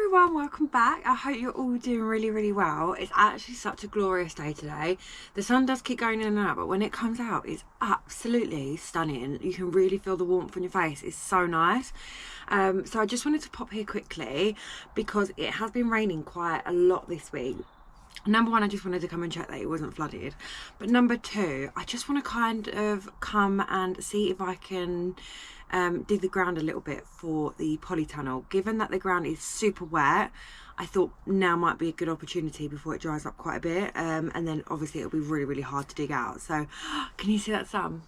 everyone, welcome back. I hope you're all doing really well. It's actually such a glorious day today. The sun does keep going in and out, but when it comes out it's absolutely stunning. You can really feel the warmth on your face. It's so nice. So I just wanted to pop here quickly because it has been raining quite a lot this week. Number one, I just wanted to come and check that it wasn't flooded, but number two, I just want to kind of come and see if I can dig the ground a little bit for the polytunnel. Given that the ground is super wet, I thought now might be a good opportunity before it dries up quite a bit, and then obviously it'll be really hard to dig out. So can you see that sun?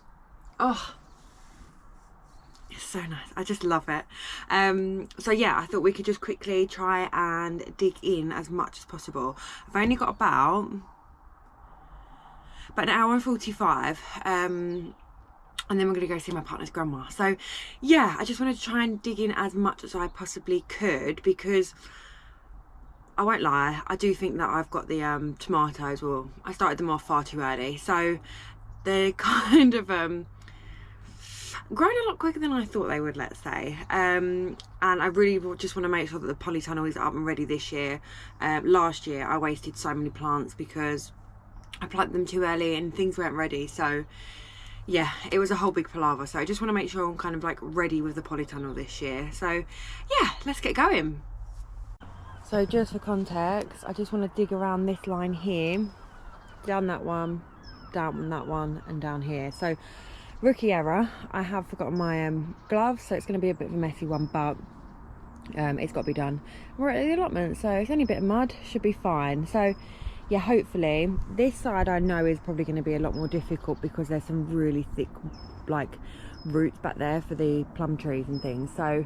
Oh, it's so nice. I just love it. So yeah, I thought we could just quickly try and dig in as much as possible. I've only got about an hour and 45, and then we're gonna go see my partner's grandma. So yeah, I just wanted to try and dig in as much as I possibly could, because I won't lie, I do think that I've got the tomatoes, well, I started them off far too early, so they're kind of grown a lot quicker than I thought they would, let's say. And I really just want to make sure that the polytunnel is up and ready this year. Last year I wasted so many plants because I planted them too early and things weren't ready. So yeah, it was a whole big palaver. So I just want to make sure I'm kind of like ready with the polytunnel this year. So yeah, let's get going. So just for context, I just want to dig around this line here, down that one, down that one, and down here. So rookie error, I have forgotten my gloves, so it's going to be a bit of a messy one, but it's got to be done. We're at the allotment, so it's only a bit of mud, should be fine. So yeah, hopefully this side I know is probably going to be a lot more difficult because there's some really thick like roots back there for the plum trees and things. So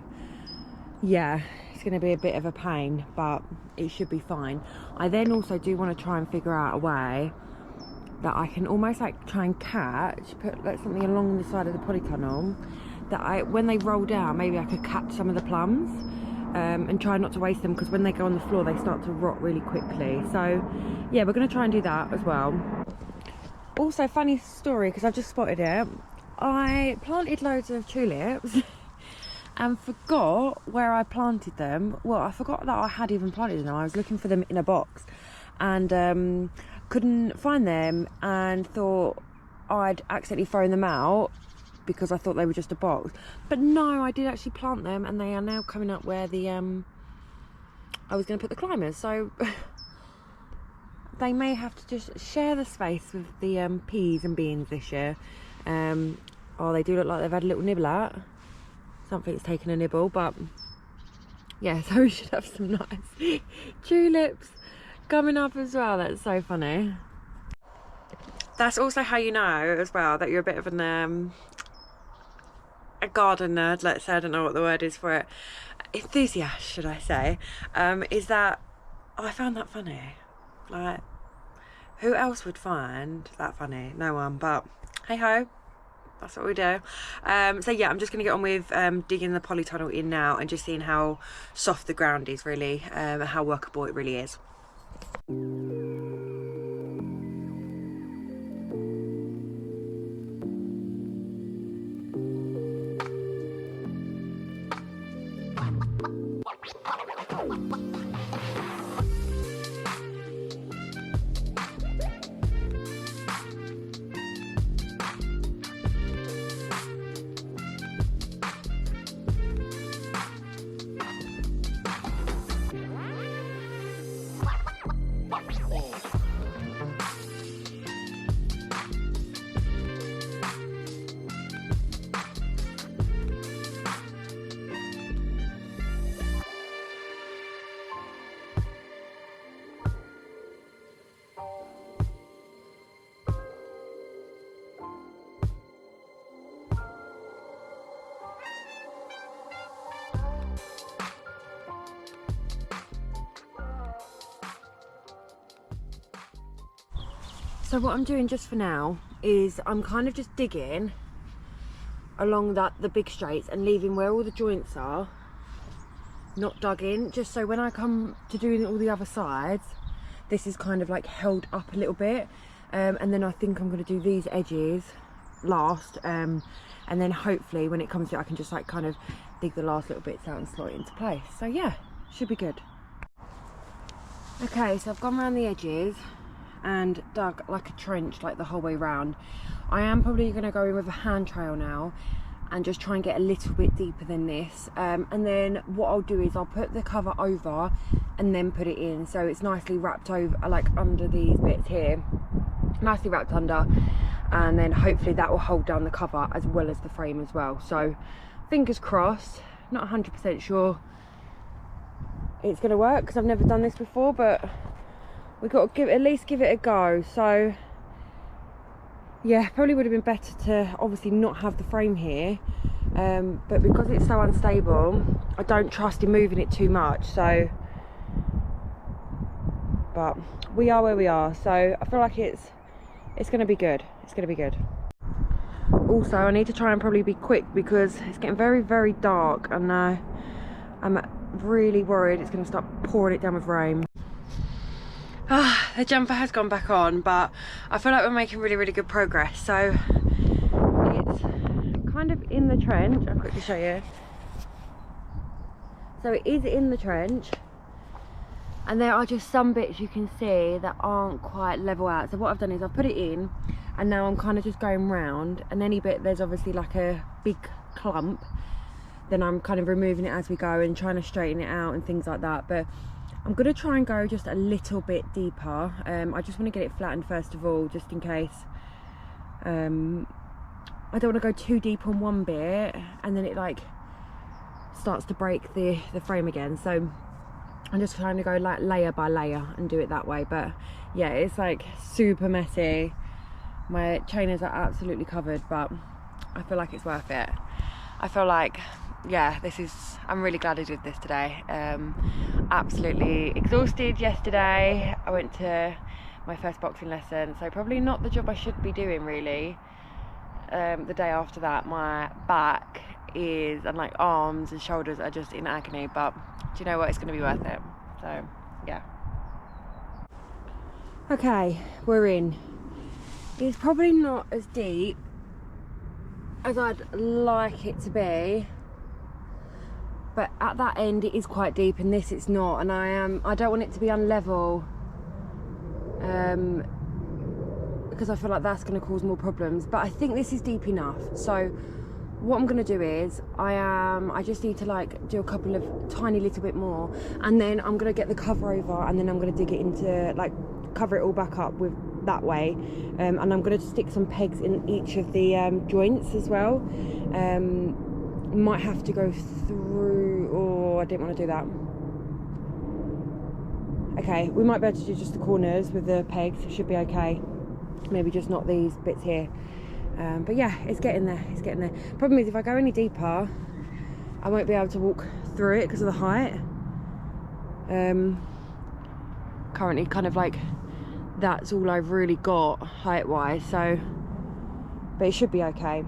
yeah, it's going to be a bit of a pain, but it should be fine. I then also do want to try and figure out a way that I can almost like try and put like something along the side of the polytunnel that when they roll down, maybe I could catch some of the plums and try not to waste them, because when they go on the floor they start to rot really quickly. So yeah, we're going to try and do that as well. Also, funny story, because I've just spotted it, I planted loads of tulips and forgot where I planted them. Well, I forgot that I had even planted them. I was looking for them in a box and couldn't find them, and thought I'd accidentally thrown them out because I thought they were just a box. But no, I did actually plant them, and they are now coming up where the I was going to put the climbers. So they may have to just share the space with the peas and beans this year. Oh, they do look like they've had a little nibble at. Something's taken a nibble, but yeah, so we should have some nice tulips coming up as well. That's so funny. That's also how you know as well that you're a bit of an a garden nerd, let's say. I don't know what the word is for it. Enthusiast, should I say. Is that I found that funny. Like, who else would find that funny? No one, but hey ho, that's what we do. So yeah, I'm just gonna get on with digging the polytunnel in now and just seeing how soft the ground is really, how workable it really is. So what I'm doing just for now is I'm kind of just digging along the big straights and leaving where all the joints are not dug in, just so when I come to doing all the other sides, this is kind of like held up a little bit, and then I think I'm going to do these edges last, and then hopefully when it comes to it I can just like kind of dig the last little bits out and slot it into place. So yeah, should be good. Okay, so I've gone around the edges and dug like a trench like the whole way round. I am probably going to go in with a hand trail now and just try and get a little bit deeper than this, and then what I'll do is I'll put the cover over and then put it in, so it's nicely wrapped over, like under these bits here, nicely wrapped under, and then hopefully that will hold down the cover as well as the frame as well. So fingers crossed. Not 100% sure it's going to work because I've never done this before, but we've got to at least give it a go. So yeah, probably would have been better to obviously not have the frame here, but because it's so unstable, I don't trust in moving it too much. So, but we are where we are, so I feel like it's going to be good. It's going to be good. Also, I need to try and probably be quick because it's getting very, very dark, and I'm really worried it's going to start pouring it down with rain. The jumper has gone back on, but I feel like we're making really, really good progress. So it's kind of in the trench. I'll quickly show you. So it is in the trench, and there are just some bits you can see that aren't quite level out. So what I've done is I've put it in, and now I'm kind of just going round, and any bit there's obviously like a big clump, then I'm kind of removing it as we go and trying to straighten it out and things like that. But I'm going to try and go just a little bit deeper. I just want to get it flattened first of all, just in case. I don't want to go too deep on one bit and then it like starts to break the frame again. So I'm just trying to go like layer by layer and do it that way. But yeah, it's like super messy. My trainers are absolutely covered, but I feel like it's worth it. I feel like, yeah, I'm really glad I did this today. Absolutely exhausted yesterday. I went to my first boxing lesson, so probably not the job I should be doing really. The day after that, my back and like arms and shoulders are just in agony, but do you know what, it's going to be worth it. So yeah. Okay, we're in. It's probably not as deep as I'd like it to be, but at that end it is quite deep, and this it's not, and I don't want it to be unlevel, because I feel like that's going to cause more problems. But I think this is deep enough. So what I'm going to do is I just need to like do a couple of tiny little bit more, and then I'm going to get the cover over, and then I'm going to dig it into, like, cover it all back up with that way, and I'm going to stick some pegs in each of the joints as well. Might have to go through, or I didn't want to do that. Okay, we might be able to do just the corners with the pegs. It should be okay. Maybe just not these bits here. But yeah, it's getting there. It's getting there. Problem is, if I go any deeper, I won't be able to walk through it because of the height. Currently, kind of like that's all I've really got height-wise. So, but it should be okay.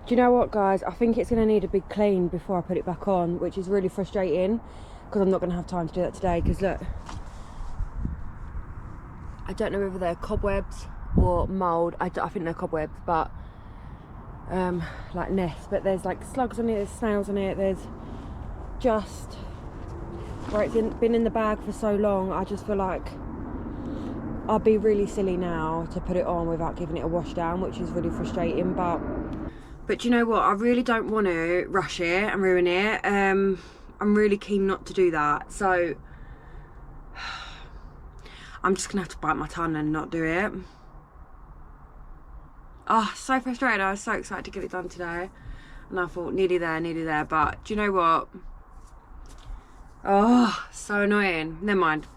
Do you know what, guys? I think it's going to need a big clean before I put it back on, which is really frustrating because I'm not going to have time to do that today. Because look, I don't know whether they're cobwebs or mould. I think they're cobwebs, but like nests. But there's like slugs on it, there's snails on it. There's just where it's been in the bag for so long. I just feel like I'd be really silly now to put it on without giving it a wash down, which is really frustrating. But you know what? I really don't want to rush it and ruin it. I'm really keen not to do that. So I'm just gonna have to bite my tongue and not do it. Oh, so frustrated. I was so excited to get it done today, and I thought nearly there. But do you know what? Oh, so annoying. Never mind.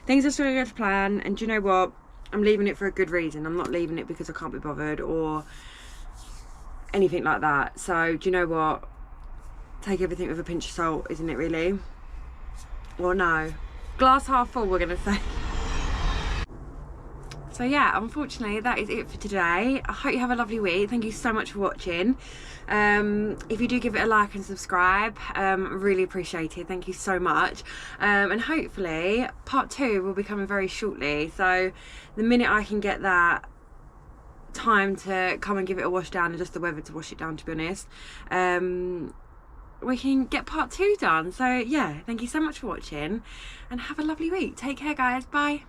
Things are still going to plan, and do you know what? I'm leaving it for a good reason. I'm not leaving it because I can't be bothered or anything like that. So do you know what? Take everything with a pinch of salt, isn't it really? Well, no. Glass half full, we're going to say. So yeah, unfortunately that is it for today. I hope you have a lovely week. Thank you so much for watching. If you do give it a like and subscribe, really appreciate it. Thank you so much. And hopefully part 2 will be coming very shortly. So the minute I can get that time to come and give it a wash down, and just the weather to wash it down, to be honest, we can get part 2 done. So yeah, thank you so much for watching and have a lovely week. Take care, guys. Bye.